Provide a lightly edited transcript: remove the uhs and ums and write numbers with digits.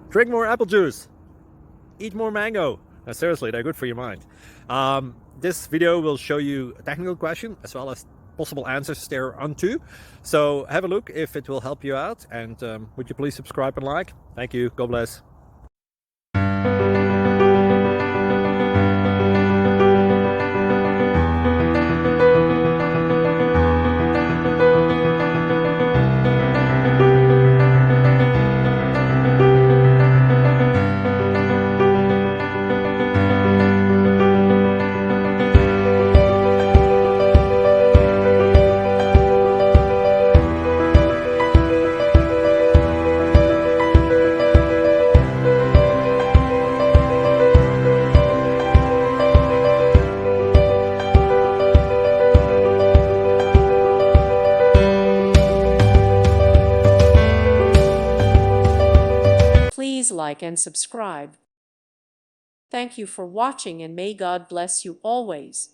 Drink more apple juice. Eat more mango. No, seriously, they're good for your mind. This video will show you a technical question as well as possible answers thereunto. So have a look if it will help you out, and would you please subscribe and like? Thank you. God bless. Please like and subscribe. Thank you for watching, and may God bless you always.